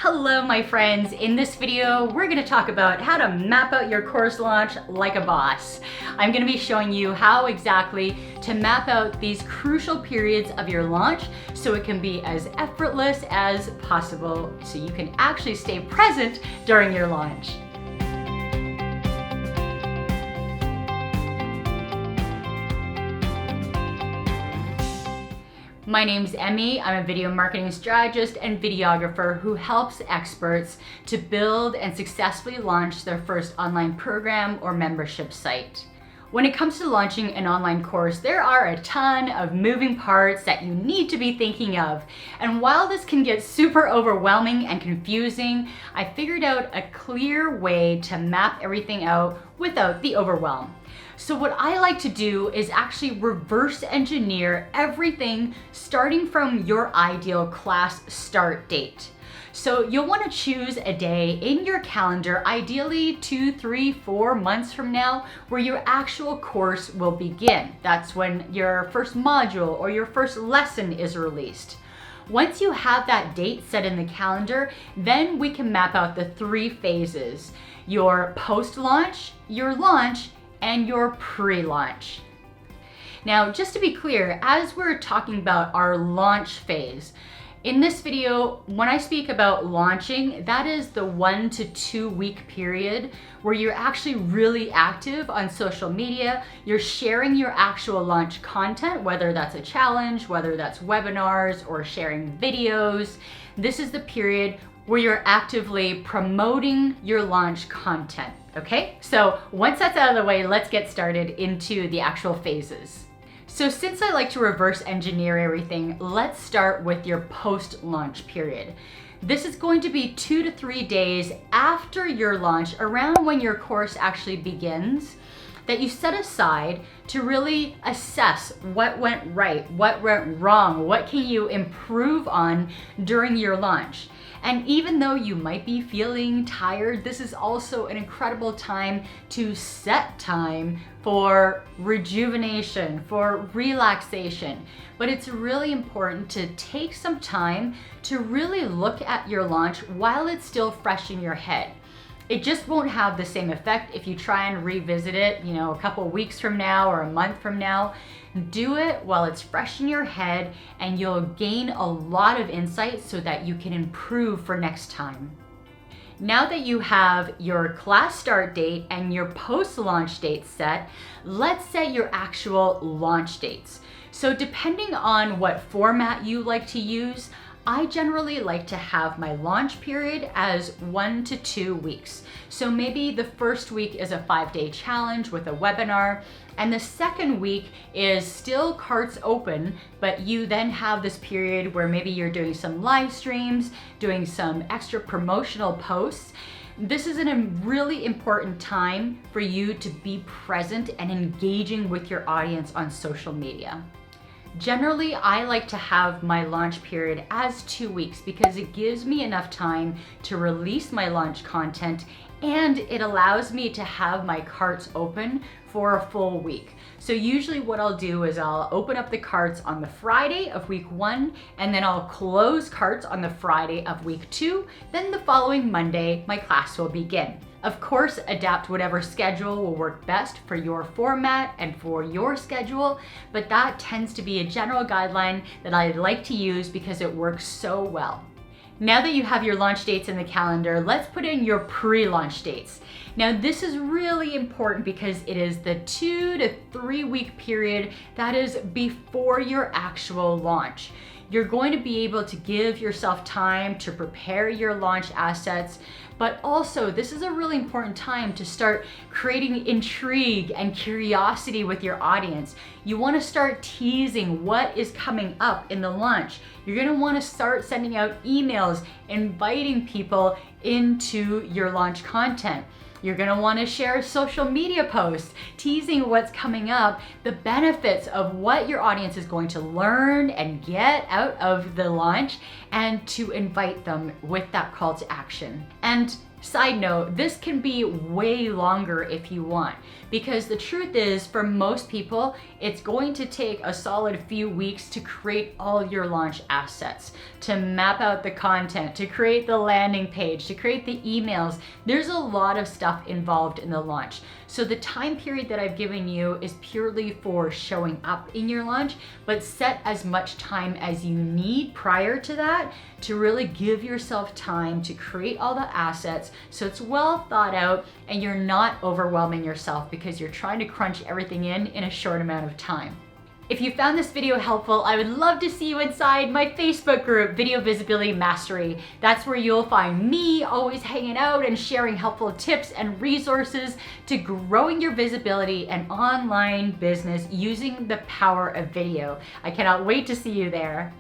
Hello my friends, in this video we're going to talk about how to map out your course launch like a boss. I'm going to be showing you how exactly to map out these crucial periods of your launch so it can be as effortless as possible so you can actually stay present during your launch. My name's Emmy. I'm a video marketing strategist and videographer who helps experts to build and successfully launch their first online program or membership site. When it comes to launching an online course, there are a ton of moving parts that you need to be thinking of. And while this can get super overwhelming and confusing, I figured out a clear way to map everything out without the overwhelm. So what I like to do is actually reverse engineer everything starting from your ideal class start date. So you'll want to choose a day in your calendar, ideally 2, 3, 4 months from now, where your actual course will begin. That's when your first module or your first lesson is released. Once you have that date set in the calendar, then we can map out the 3 phases: your post-launch, your launch, and your pre-launch. Now, just to be clear, as we're talking about our launch phase, in this video, when I speak about launching, that is the 1 to 2 week period where you're actually really active on social media. You're sharing your actual launch content, whether that's a challenge, whether that's webinars or sharing videos. This is the period where you're actively promoting your launch content, okay? So once that's out of the way, let's get started into the actual phases. So since I like to reverse engineer everything, let's start with your post-launch period. This is going to be 2 to 3 days after your launch, around when your course actually begins, that you set aside to really assess what went right, what went wrong, what can you improve on during your launch. And even though you might be feeling tired, this is also an incredible time to set time for rejuvenation, for relaxation. But it's really important to take some time to really look at your launch while it's still fresh in your head. It just won't have the same effect if you try and revisit it, a couple weeks from now or a month from now. Do it while it's fresh in your head and you'll gain a lot of insight so that you can improve for next time. Now that you have your class start date and your post-launch date set, let's set your actual launch dates. So depending on what format you like to use, I generally like to have my launch period as 1 to 2 weeks. So maybe the first week is a 5-day challenge with a webinar, and the second week is still carts open, but you then have this period where maybe you're doing some live streams, doing some extra promotional posts. This is a really important time for you to be present and engaging with your audience on social media. Generally, I like to have my launch period as 2 weeks because it gives me enough time to release my launch content and it allows me to have my carts open for a full week. So usually what I'll do is I'll open up the carts on the Friday of week 1, and then I'll close carts on the Friday of week 2. Then the following Monday, my class will begin. Of course, adapt whatever schedule will work best for your format and for your schedule, but that tends to be a general guideline that I like to use because it works so well. Now that you have your launch dates in the calendar, let's put in your pre-launch dates. Now this is really important because it is the 2 to 3 week period that is before your actual launch. You're going to be able to give yourself time to prepare your launch assets, but also this is a really important time to start creating intrigue and curiosity with your audience. You want to start teasing what is coming up in the launch. You're going to want to start sending out emails, inviting people into your launch content. You're going to want to share social media posts, teasing what's coming up, the benefits of what your audience is going to learn and get out of the launch, and to invite them with that call to action. And side note, this can be way longer if you want, because the truth is, for most people, it's going to take a solid few weeks to create all your launch assets, to map out the content, to create the landing page, to create the emails. There's a lot of stuff involved in the launch. So the time period that I've given you is purely for showing up in your launch, but set as much time as you need prior to that to really give yourself time to create all the assets so it's well thought out and you're not overwhelming yourself because you're trying to crunch everything in a short amount of time. If you found this video helpful, I would love to see you inside my Facebook group, Video Visibility Mastery. That's where you'll find me always hanging out and sharing helpful tips and resources to growing your visibility and online business using the power of video. I cannot wait to see you there.